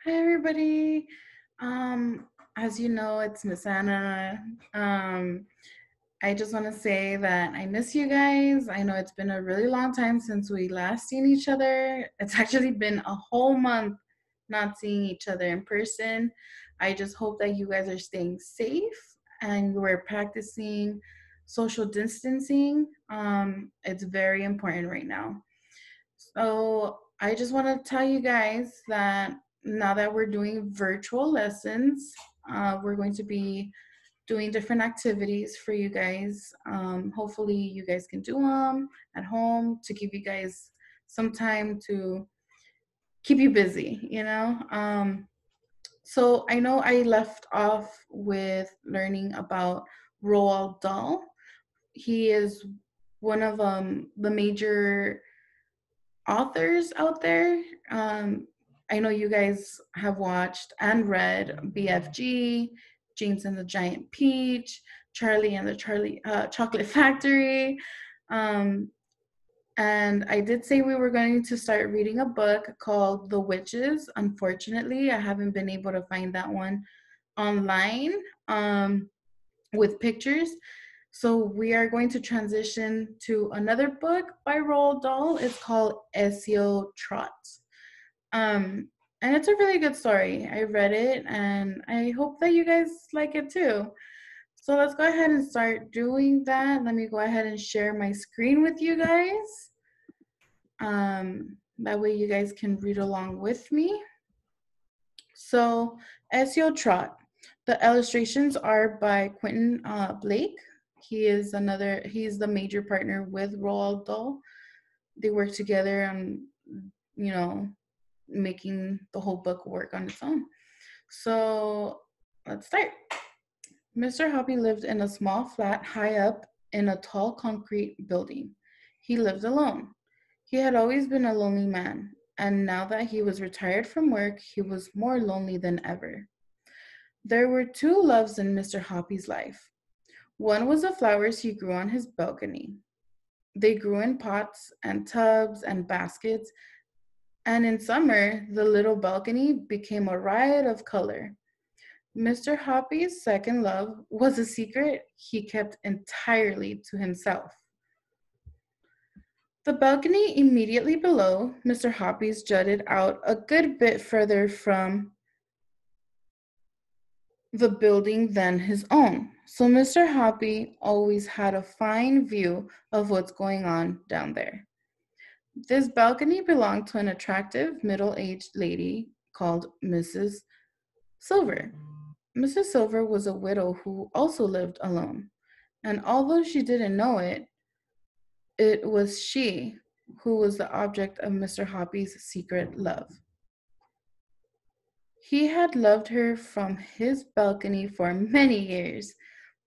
Hi, everybody. Um, as you know, it's Miss Anna. I just want to say that I miss you guys. I know it's been a really long time since we last seen each other. It's actually been a whole month not seeing each other in person. I just hope that you guys are staying safe and we're practicing social distancing. It's very important right now. So I just want to tell you guys that now that we're doing virtual lessons, we're going to be doing different activities for you guys. Hopefully, you guys can do them at home to give you guys some time to keep you busy. So I know I left off with learning about Roald Dahl. He is one of the major authors out there. I know you guys have watched and read BFG, James and the Giant Peach, Charlie and the Charlie Chocolate Factory. Um, and I did say we were going to start reading a book called The Witches. Unfortunately, I haven't been able to find that one online with pictures. So we are going to transition to another book by Roald Dahl. It's called Ezio Trot. Um, and it's a really good story. I read it and I hope that you guys like it too. So let's go ahead and start doing that. Let me go ahead and share my screen with you guys. That way you guys can read along with me. So Ezio Trot. The illustrations are by Quentin Blake. He's the major partner with Roald Dahl. They work together on, you know, making the whole book work on its own. So let's start. Mr. Hoppy lived in a small flat high up in a tall concrete building. He lived alone. He had always been a lonely man, and now that he was retired from work, he was more lonely than ever. There were two loves in Mr. Hoppy's life. One was the flowers he grew on his balcony. They grew in pots and tubs and baskets, and in summer, the little balcony became a riot of color. Mr. Hoppy's second love was a secret he kept entirely to himself. The balcony immediately below Mr. Hoppy's jutted out a good bit further from the building than his own, so Mr. Hoppy always had a fine view of what's going on down there. This balcony belonged to an attractive middle-aged lady called Mrs. Silver. Mrs. Silver was a widow who also lived alone, and although she didn't know it, it was she who was the object of Mr. Hoppy's secret love. He had loved her from his balcony for many years,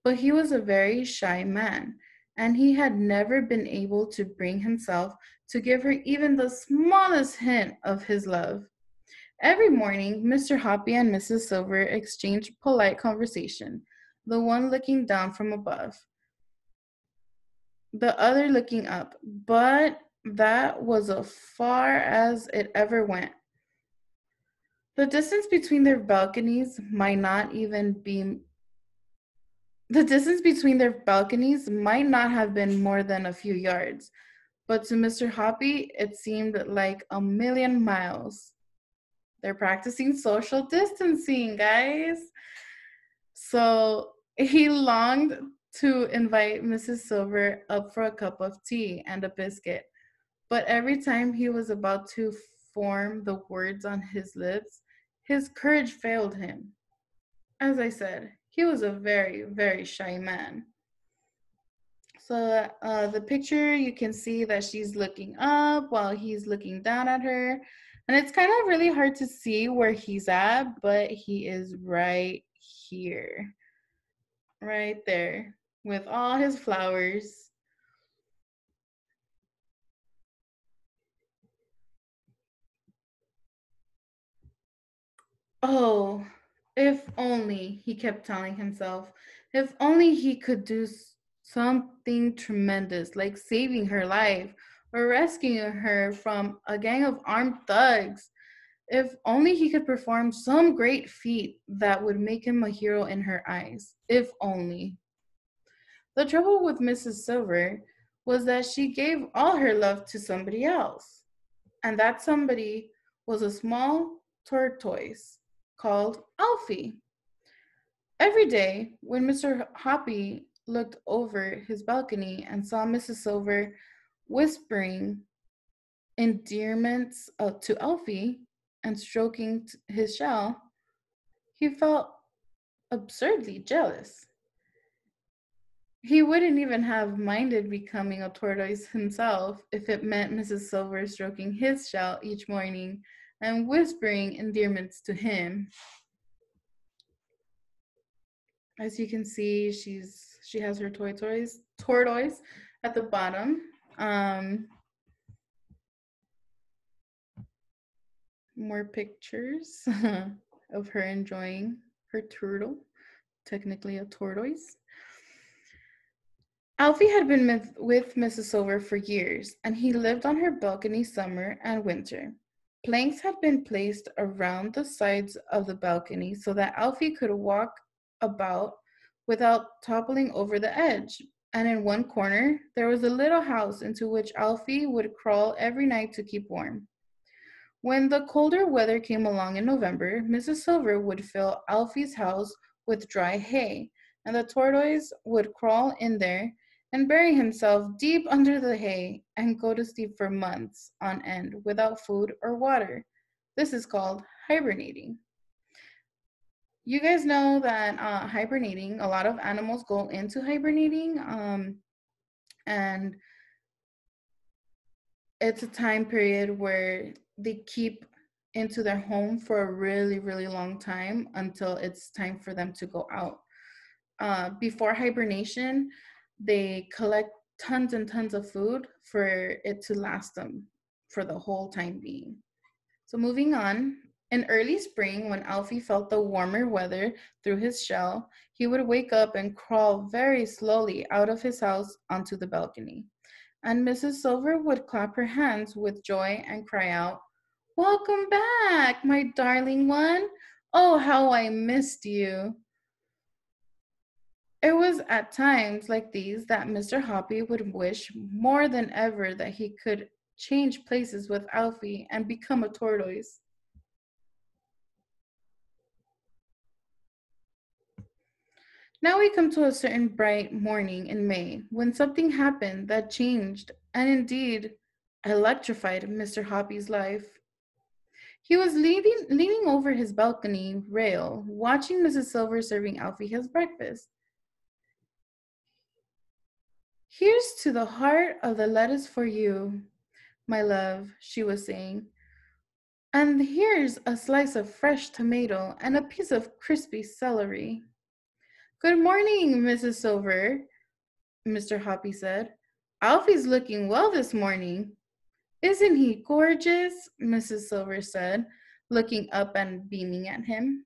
but he was a very shy man, and he had never been able to bring himself to give her even the smallest hint of his love. Every morning, Mr. Hoppy and Mrs. Silver exchanged polite conversation, the one looking down from above, the other looking up, but that was as far as it ever went. The distance between their balconies might not even be The distance between their balconies might not have been more than a few yards, but to Mr. Hoppy, it seemed like a million miles. They're practicing social distancing, guys. So he longed to invite Mrs. Silver up for a cup of tea and a biscuit, but every time he was about to form the words on his lips, his courage failed him. As I said, he was a very, very shy man. So the picture, you can see that she's looking up while he's looking down at her. And it's kind of really hard to see where he's at, but he is right here, right there, with all his flowers. Oh, if only, he kept telling himself, if only he could do something tremendous, like saving her life or rescuing her from a gang of armed thugs. If only he could perform some great feat that would make him a hero in her eyes. If only. The trouble with Mrs. Silver was that she gave all her love to somebody else, and that somebody was a small tortoise called Alfie. Every day, when Mr. Hoppy looked over his balcony and saw Mrs. Silver whispering endearments to Alfie and stroking his shell, he felt absurdly jealous. He wouldn't even have minded becoming a tortoise himself if it meant Mrs. Silver stroking his shell each morning and whispering endearments to him. As you can see, she has her tortoise at the bottom. Um, More pictures of her enjoying her turtle, technically a tortoise. Alfie had been with Mrs. Silver for years, and he lived on her balcony summer and winter. Planks had been placed around the sides of the balcony so that Alfie could walk about without toppling over the edge. And in one corner, there was a little house into which Alfie would crawl every night to keep warm. When the colder weather came along in November, Mrs. Silver would fill Alfie's house with dry hay, and the tortoise would crawl in there and bury himself deep under the hay and go to sleep for months on end without food or water. This is called hibernating. You guys know that hibernating, a lot of animals go into hibernating, and it's a time period where they keep into their home for a really, really long time until it's time for them to go out. Before hibernation, they collect tons and tons of food for it to last them for the whole time being. So moving on, in early spring, when Alfie felt the warmer weather through his shell, he would wake up and crawl very slowly out of his house onto the balcony. And Mrs. Silver would clap her hands with joy and cry out, "Welcome back, my darling one. Oh, how I missed you." It was at times like these that Mr. Hoppy would wish more than ever that he could change places with Alfie and become a tortoise. Now we come to a certain bright morning in May when something happened that changed and indeed electrified Mr. Hoppy's life. He was leaning over his balcony rail, watching Mrs. Silver serving Alfie his breakfast. "Here's to the heart of the lettuce for you, my love," she was saying. "And here's a slice of fresh tomato and a piece of crispy celery." "Good morning, Mrs. Silver," Mr. Hoppy said. "Alfie's looking well this morning." "Isn't he gorgeous?" Mrs. Silver said, looking up and beaming at him.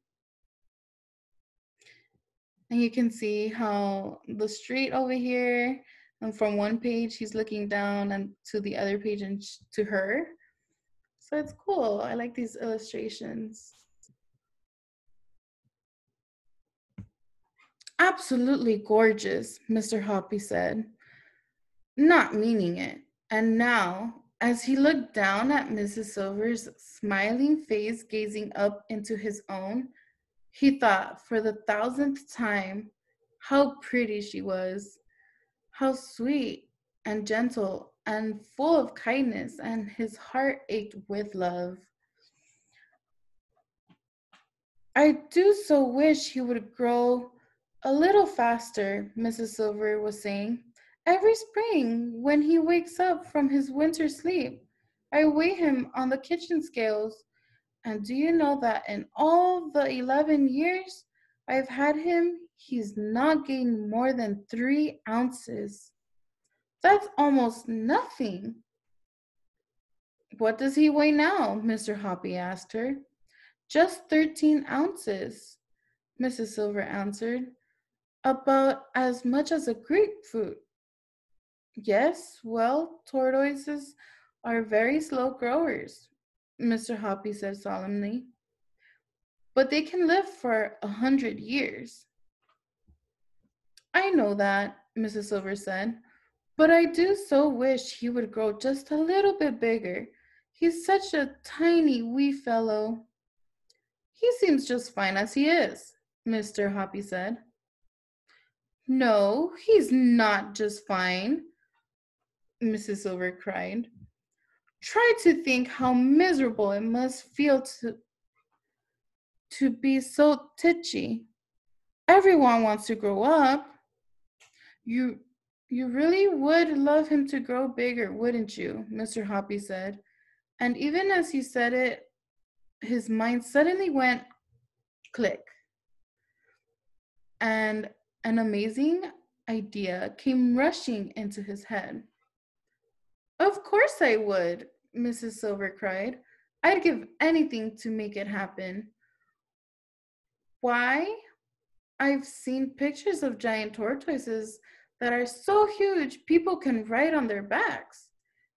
And you can see how the street over here, and from one page he's looking down and to the other page and to her. So it's cool. I like these illustrations. "Absolutely gorgeous," Mr. Hoppy said, not meaning it. And now, as he looked down at Mrs. Silver's smiling face gazing up into his own, he thought for the thousandth time how pretty she was, how sweet and gentle and full of kindness, and his heart ached with love. "I do so wish he would grow a little faster," Mrs. Silver was saying. "Every spring, when he wakes up from his winter sleep, I weigh him on the kitchen scales. And do you know that in all the 11 years I've had him, he's not gained more than 3 ounces. That's almost nothing." "What does he weigh now?" Mr. Hoppy asked her. "Just 13 ounces," Mrs. Silver answered. "About as much as a grapefruit." "Yes, well, tortoises are very slow growers." Mr. Hoppy said solemnly. But they can live for 100 years. I know that, Mrs. Silver said, but I do so wish he would grow just a little bit bigger. He's such a tiny wee fellow. He seems just fine as he is, Mr. Hoppy said. No, he's not just fine, Mrs. Silver cried. Try to think how miserable it must feel to be so titchy. Everyone wants to grow up. You you really would love him to grow bigger, wouldn't you? Mr. Hoppy said. And even as he said it, his mind suddenly went click. And an amazing idea came rushing into his head. Of course I would, Mrs. Silver cried. I'd give anything to make it happen. Why? I've seen pictures of giant tortoises that are so huge people can ride on their backs.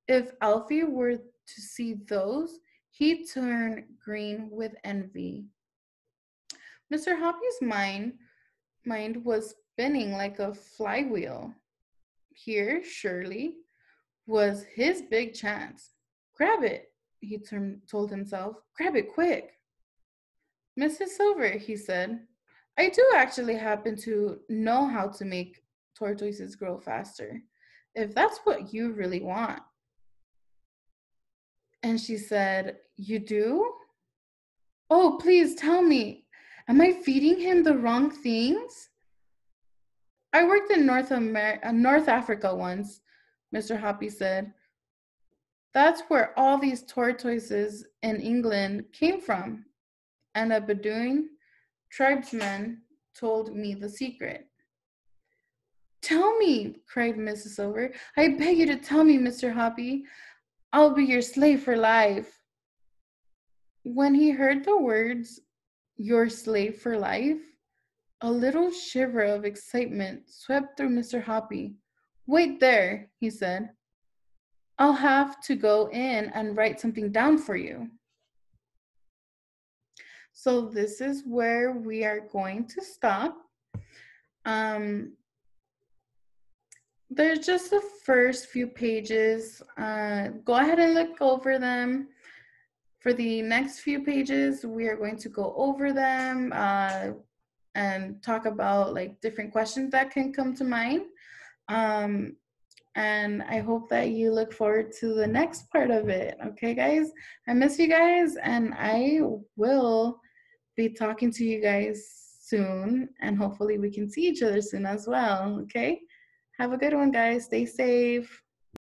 If Alfie were to see those, he'd turn green with envy. Mr. Hoppy's mind was spinning like a flywheel. Here, surely, was his big chance. Grab it, he told himself. Grab it quick. Mrs. Silver, he said, I do actually happen to know how to make tortoises grow faster, if that's what you really want. And she said, You do? Oh, please tell me. Am I feeding him the wrong things? I worked in North Africa once, Mr. Hoppy said. That's where all these tortoises in England came from. And a Bedouin tribesman told me the secret. Tell me, cried Mrs. Silver. I beg you to tell me, Mr. Hoppy. I'll be your slave for life. When he heard the words, your slave for life, a little shiver of excitement swept through Mr. Hoppy. Wait there, he said. I'll have to go in and write something down for you. So this is where we are going to stop. There's just the first few pages. Go ahead and look over them. For the next few pages, we are going to go over them and talk about like different questions that can come to mind. And I hope that you look forward to the next part of it. Okay, guys? I miss you guys, and I will be talking to you guys soon, and hopefully we can see each other soon as well. Okay? Have a good one, guys. Stay safe.